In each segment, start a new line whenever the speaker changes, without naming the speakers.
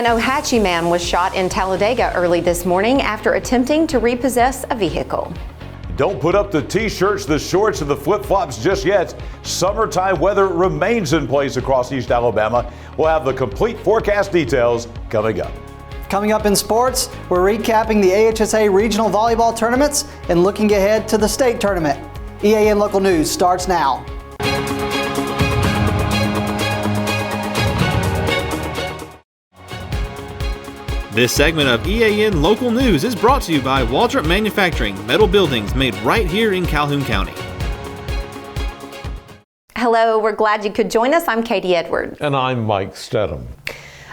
An Ohatchee man was shot in Talladega early this morning after attempting to repossess a vehicle.
Don't put up the t-shirts, the shorts, and the flip-flops just yet. Summertime weather remains in place across East Alabama. We'll have the complete forecast details coming up.
Coming up in sports, we're recapping the AHSA Regional Volleyball Tournaments and looking ahead to the state tournament. EAN Local News starts now.
This segment of EAN Local News is brought to you by Waldrop Manufacturing, metal buildings made right here in Calhoun County.
Hello, we're glad you could join us. I'm Katie Edward.
And I'm Mike Stedham.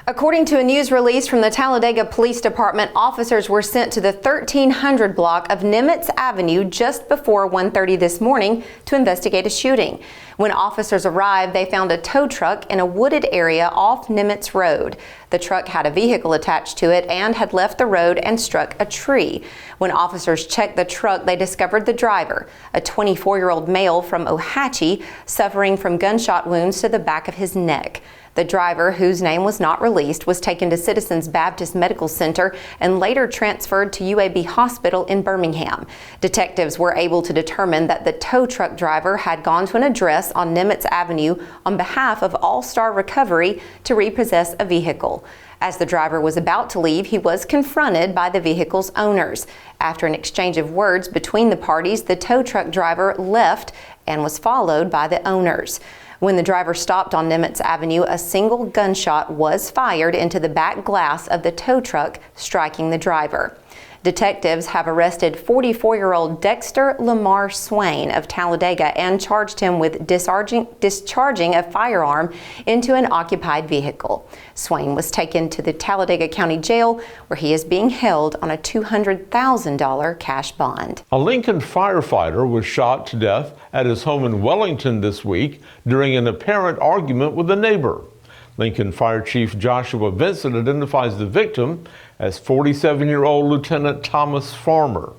According to a news release from the Talladega Police Department, officers were sent to the 1300 block of Namath Avenue just before 1:30 this morning to investigate a shooting. When officers arrived, they found a tow truck in a wooded area off Namath Road. The truck had a vehicle attached to it and had left the road and struck a tree. When officers checked the truck, they discovered the driver, a 24-year-old male from Ohatchee, suffering from gunshot wounds to the back of his neck. The driver, whose name was not released, was taken to Citizens Baptist Medical Center and later transferred to UAB Hospital in Birmingham. Detectives were able to determine that the tow truck driver had gone to an address on Namath Avenue on behalf of All Star Recovery to repossess a vehicle. As the driver was about to leave, he was confronted by the vehicle's owners. After an exchange of words between the parties, the tow truck driver left and was followed by the owners. When the driver stopped on Namath Avenue, a single gunshot was fired into the back glass of the tow truck, striking the driver. Detectives have arrested 44-year-old Dexter Lamar Swain of Talladega and charged him with discharging a firearm into an occupied vehicle. Swain was taken to the Talladega County Jail, where he is being held on a $200,000 cash bond.
A Lincoln firefighter was shot to death at his home in Wellington this week during an apparent argument with a neighbor. Lincoln Fire Chief Joshua Vincent identifies the victim as 47-year-old Lieutenant Thomas Farmer.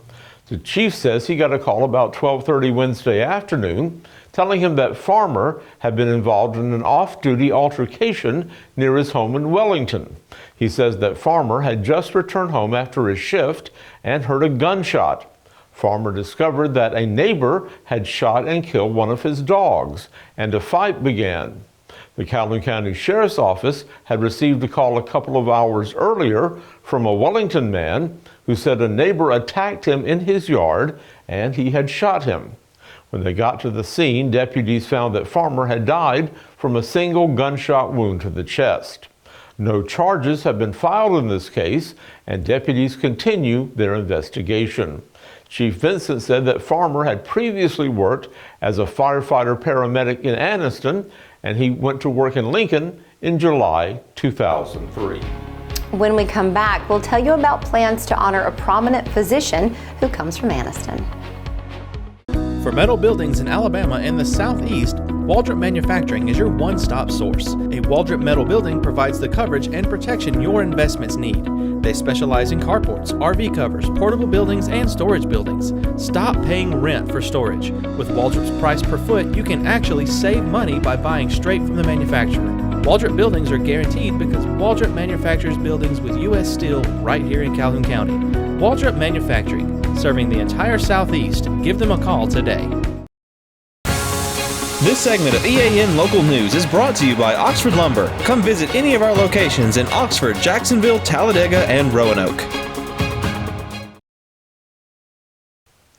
The chief says he got a call about 12:30 Wednesday afternoon telling him that Farmer had been involved in an off-duty altercation near his home in Wellington. He says that Farmer had just returned home after his shift and heard a gunshot. Farmer discovered that a neighbor had shot and killed one of his dogs, and a fight began. The Calhoun County Sheriff's Office had received a call a couple of hours earlier from a Wellington man who said a neighbor attacked him in his yard and he had shot him. When they got to the scene, deputies found that Farmer had died from a single gunshot wound to the chest. No charges have been filed in this case, and deputies continue their investigation. Chief Vincent said that Farmer had previously worked as a firefighter paramedic in Anniston, and he went to work in Lincoln in July 2003.
When we come back, we'll tell you about plans to honor a prominent physician who comes from Anniston.
For metal buildings in Alabama and the Southeast, Waldrop Manufacturing is your one-stop source. A Waldrop metal building provides the coverage and protection your investments need. They specialize in carports, RV covers, portable buildings, and storage buildings. Stop paying rent for storage. With Waldrop's price per foot, you can actually save money by buying straight from the manufacturer. Waldrop buildings are guaranteed because Waldrop manufactures buildings with U.S. steel right here in Calhoun County. Waldrop Manufacturing, serving the entire Southeast. Give them a call today. This segment of EAN Local News is brought to you by Oxford Lumber. Come visit any of our locations in Oxford, Jacksonville, Talladega, and Roanoke.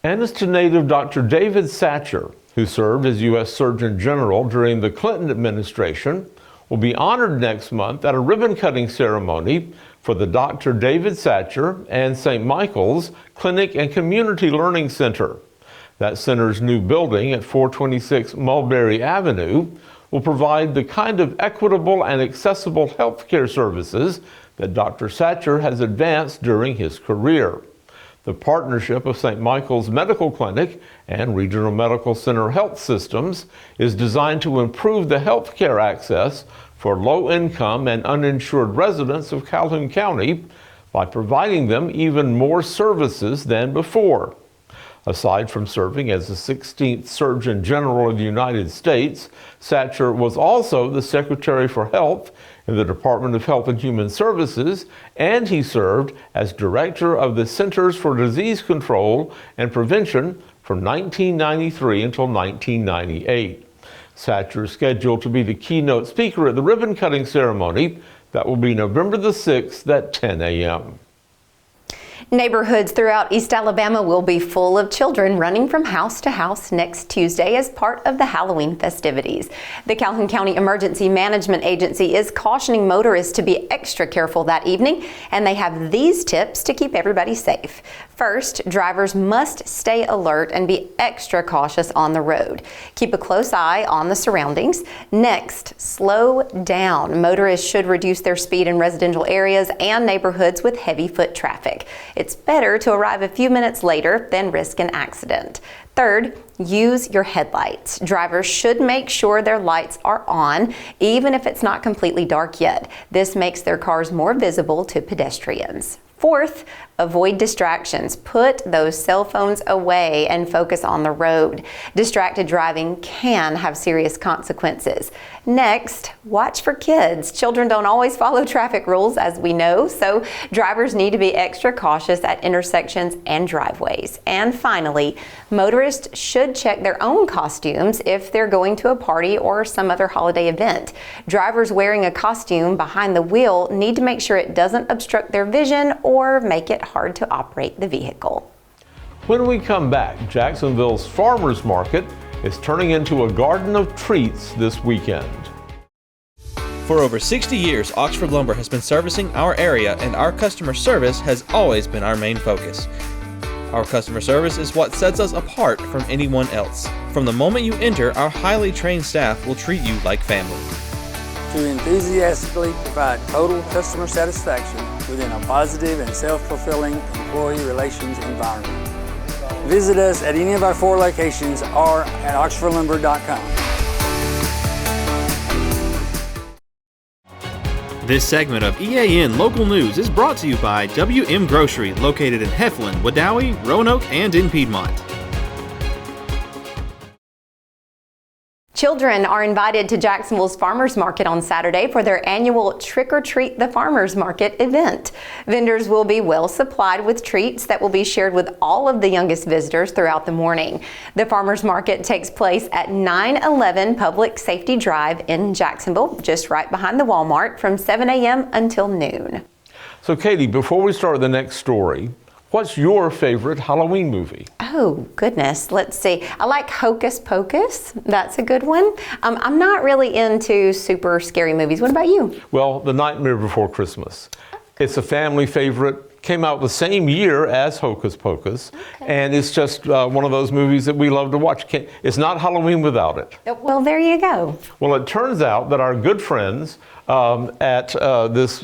Anniston native Dr. David Satcher, who served as U.S. Surgeon General during the Clinton administration, will be honored next month at a ribbon-cutting ceremony for the Dr. David Satcher and St. Michael's Clinic and Community Learning Center. That center's new building at 426 Mulberry Avenue will provide the kind of equitable and accessible health care services that Dr. Satcher has advanced during his career. The partnership of St. Michael's Medical Clinic and Regional Medical Center Health Systems is designed to improve the health care access for low-income and uninsured residents of Calhoun County by providing them even more services than before. Aside from serving as the 16th Surgeon General of the United States, Satcher was also the Secretary for Health in the Department of Health and Human Services, and he served as director of the Centers for Disease Control and Prevention from 1993 until 1998. Satcher is scheduled to be the keynote speaker at the ribbon-cutting ceremony. That will be November the 6th at 10 a.m.
Neighborhoods throughout East Alabama will be full of children running from house to house next Tuesday as part of the Halloween festivities. The Calhoun County Emergency Management Agency is cautioning motorists to be extra careful that evening, and they have these tips to keep everybody safe. First, drivers must stay alert and be extra cautious on the road. Keep a close eye on the surroundings. Next, slow down. Motorists should reduce their speed in residential areas and neighborhoods with heavy foot traffic. It's better to arrive a few minutes later than risk an accident. Third, use your headlights. Drivers should make sure their lights are on, even if it's not completely dark yet. This makes their cars more visible to pedestrians. Fourth, avoid distractions. Put those cell phones away and focus on the road. Distracted driving can have serious consequences. Next, watch for kids. Children don't always follow traffic rules, as we know, so drivers need to be extra cautious at intersections and driveways. And finally, motorists should check their own costumes if they're going to a party or some other holiday event. Drivers wearing a costume behind the wheel need to make sure it doesn't obstruct their vision or make it hard to operate the vehicle.
When we come back, Jacksonville's Farmers Market is turning into a garden of treats this weekend.
For over 60 years, Oxford Lumber has been servicing our area, and our customer service has always been our main focus. Our customer service is what sets us apart from anyone else. From the moment you enter, our highly trained staff will treat you like family.
To enthusiastically provide total customer satisfaction within a positive and self-fulfilling employee relations environment. Visit us at any of our 4 locations or at oxfordlumber.com.
This segment of EAN Local News is brought to you by WM Grocery, located in Heflin, Wadowee, Roanoke, and in Piedmont.
Children are invited to Jacksonville's Farmers Market on Saturday for their annual Trick or Treat the Farmers Market event. Vendors will be well supplied with treats that will be shared with all of the youngest visitors throughout the morning. The Farmers Market takes place at 911 Public Safety Drive in Jacksonville, just right behind the Walmart, from 7 a.m. until noon.
So Katie, before we start the next story, what's your favorite Halloween movie?
Oh, goodness. Let's see. I like Hocus Pocus. That's a good one. I'm not really into super scary movies. What about you?
Well, The Nightmare Before Christmas. It's a family favorite. Came out the same year as Hocus Pocus. Okay. And it's just one of those movies that we love to watch. It's not Halloween without it.
Well, there you go.
Well, it turns out that our good friends at this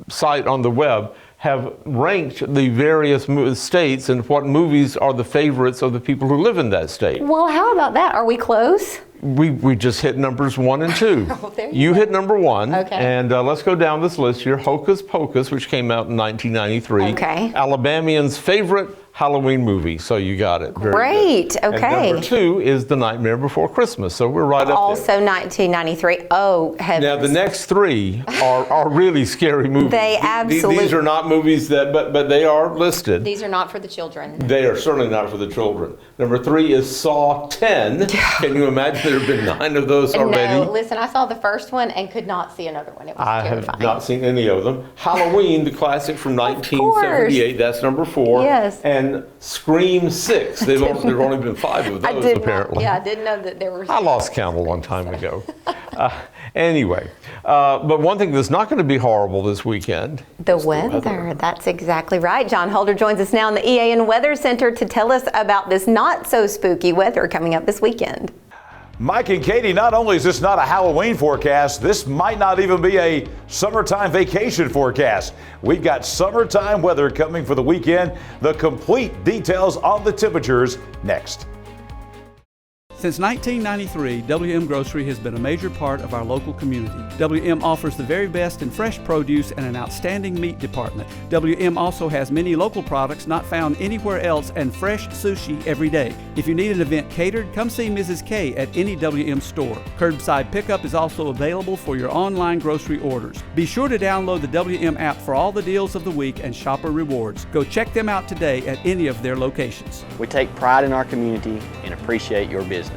site on the web have ranked the various states and what movies are the favorites of the people who live in that state.
Well, how about that? Are we close?
We just hit numbers 1 and 2.
Oh,
you hit number 1.
Okay.
And let's go down this list here. Hocus Pocus, which came out in 1993.
Okay.
Alabamians' favorite Halloween movie. So you got it. Very
Great.
good.
Okay.
And number 2 is The Nightmare Before Christmas. So we're right up there.
Also 1993. Oh, heavens.
Now the next 3 are really scary movies.
They absolutely.
These are not movies that, but they are listed.
These are not for the children.
They are certainly not for the children. Number 3 is Saw 10. Can you imagine there have been 9 of those already?
No, listen, I saw the first one and could not see another one. It was terrifying.
Have not seen any of them. Halloween, the classic from 1978. That's number 4.
Yes.
And Scream 6. There have only been 5 of those, apparently.
I didn't know that there were.
I lost count a long time ago. Anyway, but one thing that's not going to be horrible this weekend.
The weather. That's exactly right. John Holder joins us now in the EAN Weather Center to tell us about this not so spooky weather coming up this weekend.
Mike and Katie, not only is this not a Halloween forecast, this might not even be a summertime vacation forecast. We've got summertime weather coming for the weekend. The complete details on the temperatures next.
Since 1993, WM Grocery has been a major part of our local community. WM offers the very best in fresh produce and an outstanding meat department. WM also has many local products not found anywhere else and fresh sushi every day. If you need an event catered, come see Mrs. K at any WM store. Curbside pickup is also available for your online grocery orders. Be sure to download the WM app for all the deals of the week and shopper rewards. Go check them out today at any of their locations.
We take pride in our community and appreciate your business.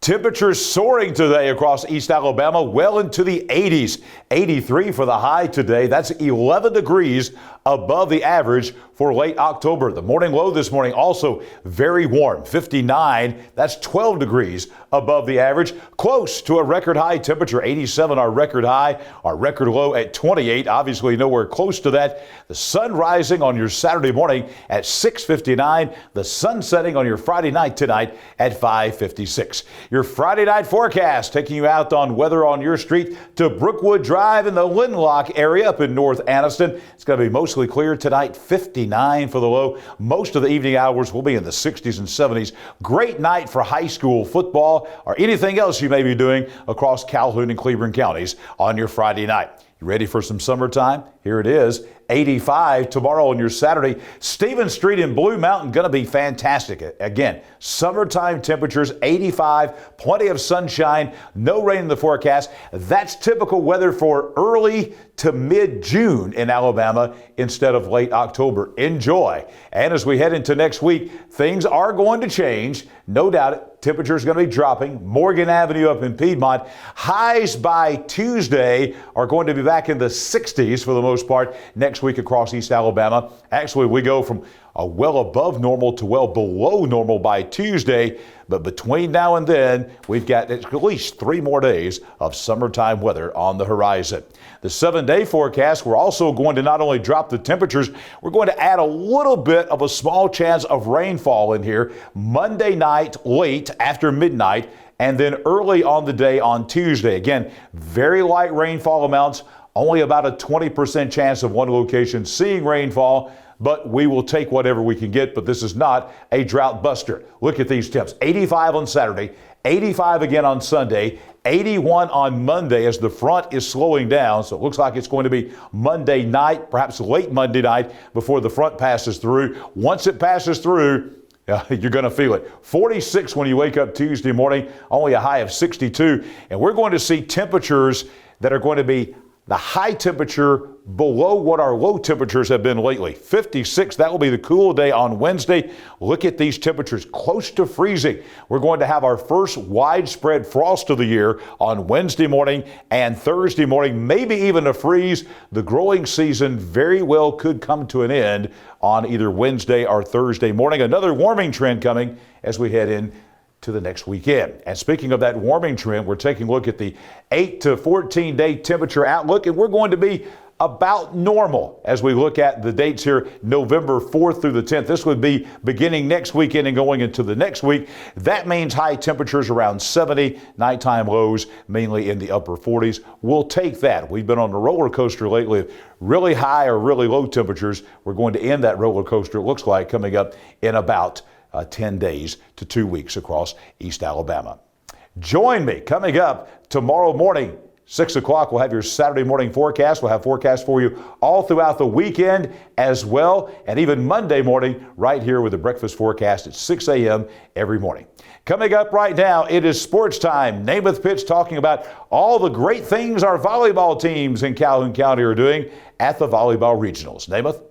Temperatures soaring today across East Alabama, well into the 80s. 83 for the high today. That's 11 degrees above the average for late October. The morning low this morning also very warm, 59. That's 12 degrees above the average. Close to a record high temperature, 87 our record high, our record low at 28. Obviously nowhere close to that. The sun rising on your Saturday morning at 6:59. The sun setting on your Friday night tonight at 5:56. Your Friday night forecast taking you out on weather on your street to Brookwood Drive in the Linlock area up in North Anniston. It's going to be mostly clear tonight, 59 for the low. Most of the evening hours will be in the 60s and 70s. Great night for high school football or anything else you may be doing across Calhoun and Cleveland counties on your Friday night. You ready for some summertime? Here it is. 85 tomorrow on your Saturday. Stevens Street in Blue Mountain going to be fantastic. Again, summertime temperatures, 85, plenty of sunshine, no rain in the forecast. That's typical weather for early to mid-June in Alabama instead of late October. Enjoy. And as we head into next week, things are going to change. No doubt temperatures going to be dropping. Morgan Avenue up in Piedmont. Highs by Tuesday are going to be back in the 60s for the most part next week across East Alabama. Actually, we go from a well above normal to well below normal by Tuesday. But between now and then, we've got at least 3 more days of summertime weather on the horizon. The 7-day forecast, we're also going to not only drop the temperatures, we're going to add a little bit of a small chance of rainfall in here Monday night late after midnight and then early on the day on Tuesday. Again, very light rainfall amounts, only about a 20% chance of one location seeing rainfall. But we will take whatever we can get, but this is not a drought buster. Look at these temps. 85 on Saturday, 85 again on Sunday, 81 on Monday as the front is slowing down. So it looks like it's going to be Monday night, perhaps late Monday night before the front passes through. Once it passes through, you're going to feel it. 46 when you wake up Tuesday morning, only a high of 62. And we're going to see temperatures that are going to be the high temperature below what our low temperatures have been lately. 56, that will be the cool day on Wednesday. Look at these temperatures close to freezing. We're going to have our first widespread frost of the year on Wednesday morning and Thursday morning, maybe even a freeze. The growing season very well could come to an end on either Wednesday or Thursday morning. Another warming trend coming as we head in to the next weekend. And speaking of that warming trend, we're taking a look at the 8 to 14 day temperature outlook, and we're going to be about normal as we look at the dates here, November 4th through the 10th. This would be beginning next weekend and going into the next week. That means high temperatures around 70, nighttime lows mainly in the upper 40s. We'll take that. We've been on the roller coaster lately, really high or really low temperatures. We're going to end that roller coaster, it looks like, coming up in about 10 days to 2 weeks across East Alabama. Join me coming up tomorrow morning, 6 o'clock. We'll have your Saturday morning forecast. We'll have forecasts for you all throughout the weekend as well, and even Monday morning right here with the breakfast forecast at 6 a.m. every morning. Coming up right now, it is sports time. Namath Pitts talking about all the great things our volleyball teams in Calhoun County are doing at the Volleyball Regionals. Namath?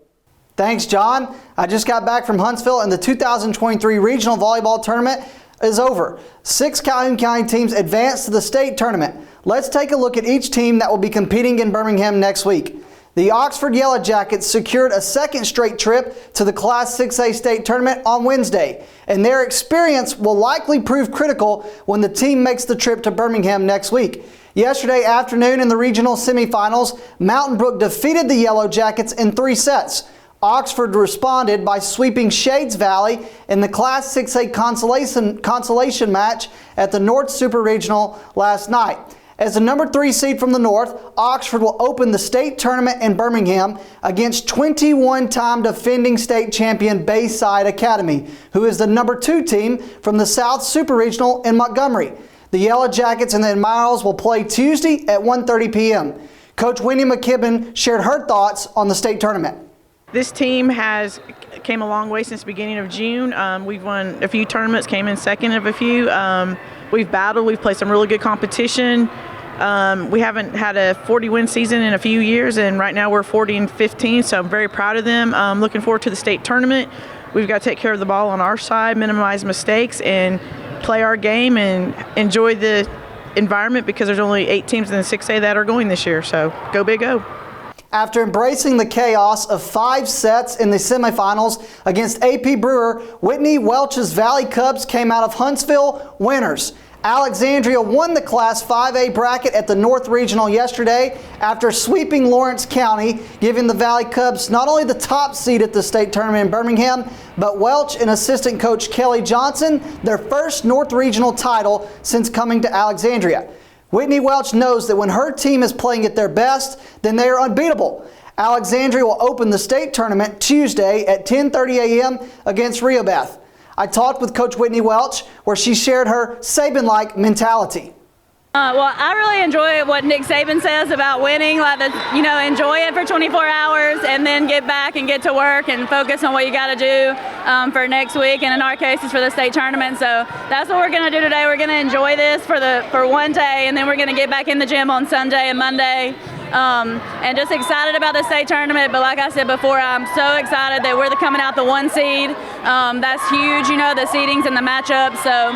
Thanks, John. I just got back from Huntsville and the 2023 Regional Volleyball Tournament is over. 6 Calhoun County teams advanced to the state tournament. Let's take a look at each team that will be competing in Birmingham next week. The Oxford Yellow Jackets secured a second straight trip to the Class 6A state tournament on Wednesday, and their experience will likely prove critical when the team makes the trip to Birmingham next week. Yesterday afternoon in the regional semifinals, Mountain Brook defeated the Yellow Jackets in 3 sets. Oxford responded by sweeping Shades Valley in the Class 6A consolation match at the North Super Regional last night. As the number 3 seed from the north, Oxford will open the state tournament in Birmingham against 21-time defending state champion Bayside Academy, who is the number 2 team from the South Super Regional in Montgomery. The Yellow Jackets and the Admirals will play Tuesday at 1:30 p.m. Coach Wendy McKibben shared her thoughts on the state tournament.
This team has came a long way since the beginning of June. We've won a few tournaments, came in second of a few. We've battled, we've played some really good competition. We haven't had a 40-win season in a few years, and right now we're 40-15, so I'm very proud of them. Looking forward to the state tournament. We've got to take care of the ball on our side, minimize mistakes, and play our game and enjoy the environment because there's only 8 teams in the 6A that are going this year, so go Big O.
After embracing the chaos of 5 sets in the semifinals against AP Brewer, Whitney Welch's Valley Cubs came out of Huntsville winners. Alexandria won the Class 5A bracket at the North Regional yesterday after sweeping Lawrence County, giving the Valley Cubs not only the top seed at the state tournament in Birmingham, but Welch and assistant coach Kelly Johnson their first North Regional title since coming to Alexandria. Whitney Welch knows that when her team is playing at their best, then they are unbeatable. Alexandria will open the state tournament Tuesday at 10:30 a.m. against Rehoboth. I talked with Coach Whitney Welch, where she shared her Saban-like mentality.
Well, I really enjoy what Nick Saban says about winning, enjoy it for 24 hours and then get back and get to work and focus on what you got to do for next week, and in our case, it's for the state tournament. So that's what we're going to do today. We're going to enjoy this for one day, and then we're going to get back in the gym on Sunday and Monday. And just excited about the state tournament, but like I said before, I'm so excited that we're coming out the 1 seed. That's huge, the seedings and the matchups. So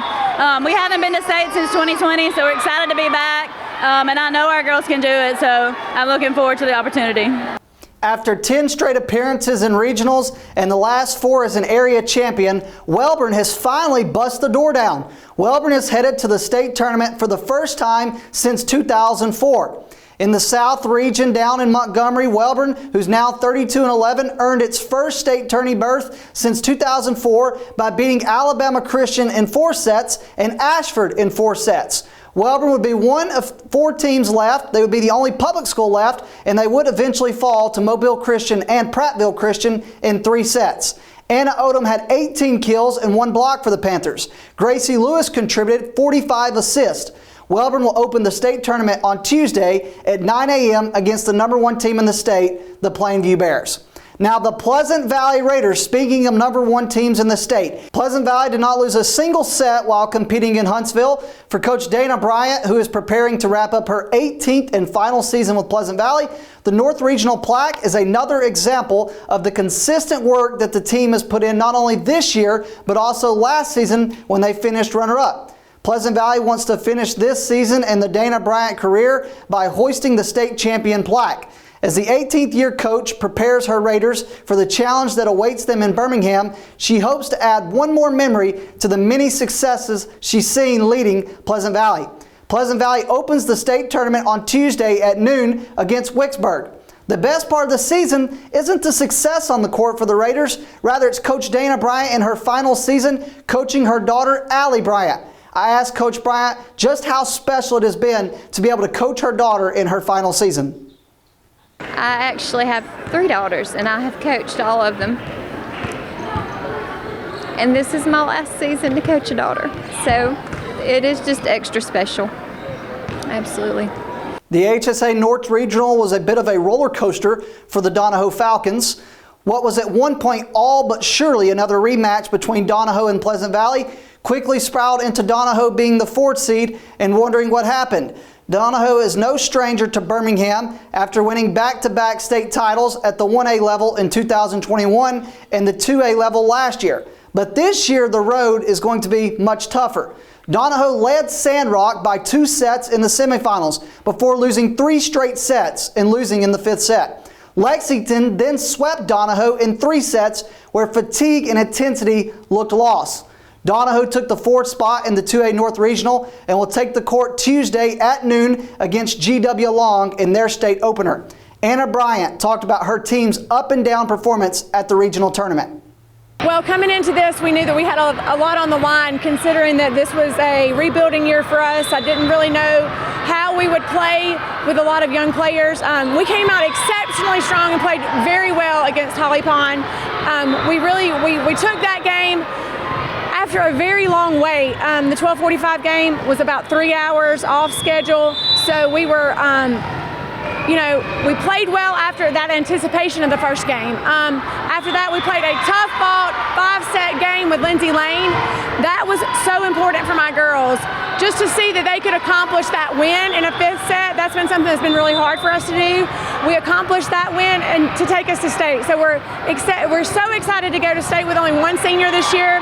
we haven't been to state since 2020, so we're excited to be back, and I know our girls can do it, so I'm looking forward to the opportunity.
After 10 straight appearances in regionals and the last 4 as an area champion, Wellborn has finally bust the door down. Wellborn is headed to the state tournament for the first time since 2004. In the South region down in Montgomery, Wellborn, who's now 32-11, earned its first state tourney berth since 2004 by beating Alabama Christian in 4 sets and Ashford in 4 sets. Wellborn would be one of 4 teams left. They would be the only public school left, and they would eventually fall to Mobile Christian and Prattville Christian in 3 sets. Anna Odom had 18 kills and 1 block for the Panthers. Gracie Lewis contributed 45 assists. Wellborn will open the state tournament on Tuesday at 9 a.m. against the number 1 team in the state, the Plainview Bears. Now the Pleasant Valley Raiders, speaking of number 1 teams in the state. Pleasant Valley did not lose a single set while competing in Huntsville. For Coach Dana Bryant, who is preparing to wrap up her 18th and final season with Pleasant Valley, the North Regional plaque is another example of the consistent work that the team has put in not only this year, but also last season when they finished runner-up. Pleasant Valley wants to finish this season and the Dana Bryant career by hoisting the state champion plaque. As the 18th year coach prepares her Raiders for the challenge that awaits them in Birmingham, she hopes to add one more memory to the many successes she's seen leading Pleasant Valley. Pleasant Valley opens the state tournament on Tuesday at noon against Wicksburg. The best part of the season isn't the success on the court for the Raiders, rather it's Coach Dana Bryant in her final season coaching her daughter Allie Bryant. I asked Coach Bryant just how special it has been to be able to coach her daughter in her final season.
I actually have 3 daughters, and I have coached all of them. And this is my last season to coach a daughter, so it is just extra special. Absolutely.
The HSA North Regional was a bit of a roller coaster for the Donahoe Falcons. What was at one point all but surely another rematch between Donahoe and Pleasant Valley quickly spiraled into Donahoe being the 4th seed and wondering what happened. Donahoe is no stranger to Birmingham after winning back-to-back state titles at the 1A level in 2021 and the 2A level last year. But this year the road is going to be much tougher. Donahoe led Sandrock by 2 sets in the semifinals before losing 3 straight sets and losing in the 5th set. Lexington then swept Donahoe in 3 sets where fatigue and intensity looked lost. Donahoe took the 4th spot in the 2A North Regional and will take the court Tuesday at noon against GW Long in their state opener. Anna Bryant talked about her team's up and down performance at the regional tournament.
Well, coming into this, we knew that we had a lot on the line, considering that this was a rebuilding year for us. I didn't really know how we would play with a lot of young players. We came out exceptionally strong and played very well against Holly Pond. We took that game after a very long wait. The 12:45 game was about 3 hours off schedule, so we were, we played well after that anticipation of the first game. After that, we played a tough-fought 5-set game with Lindsay Lane. That was so important for my girls. Just to see that they could accomplish that win in a 5th set, that's been something that's been really hard for us to do. We accomplished that win and to take us to state. So we're so excited to go to state with only one senior this year.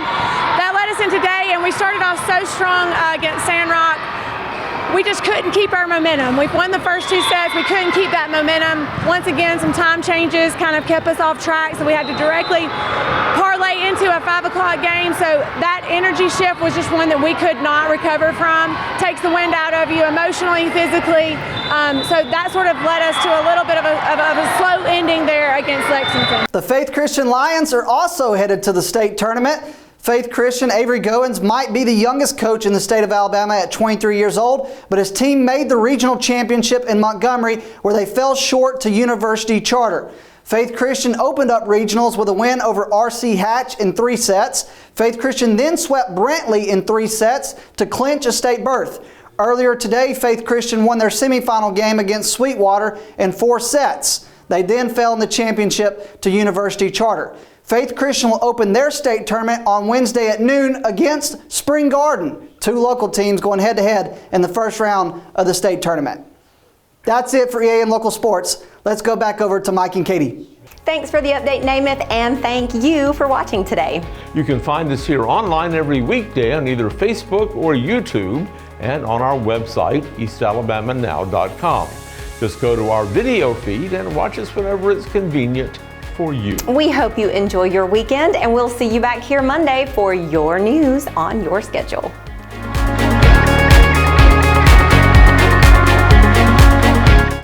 That led us in today, and we started off so strong against Sandrock. We just couldn't keep our momentum. We've won the first 2 sets. We couldn't keep that momentum. Once again, some time changes kind of kept us off track, so we had to directly parlay into a 5 o'clock game. So that energy shift was just one that we could not recover from. Takes the wind out of you emotionally, physically. So that sort of led us to a little bit of a slow ending there against Lexington.
The Faith Christian Lions are also headed to the state tournament. Faith Christian Avery Goins might be the youngest coach in the state of Alabama at 23 years old, but his team made the regional championship in Montgomery, where they fell short to University Charter. Faith Christian opened up regionals with a win over R.C. Hatch in 3 sets. Faith Christian then swept Brantley in 3 sets to clinch a state berth. Earlier today, Faith Christian won their semifinal game against Sweetwater in 4 sets. They then fell in the championship to University Charter. Faith Christian will open their state tournament on Wednesday at noon against Spring Garden, 2 local teams going head-to-head in the first round of the state tournament. That's it for EAM Local Sports. Let's go back over to Mike and Katie.
Thanks for the update, Namath, and thank you for watching today.
You can find us here online every weekday on either Facebook or YouTube and on our website, eastalabamanow.com. Just go to our video feed and watch us whenever it's convenient for you.
We hope you enjoy your weekend, and we'll see you back here Monday for your news on your schedule.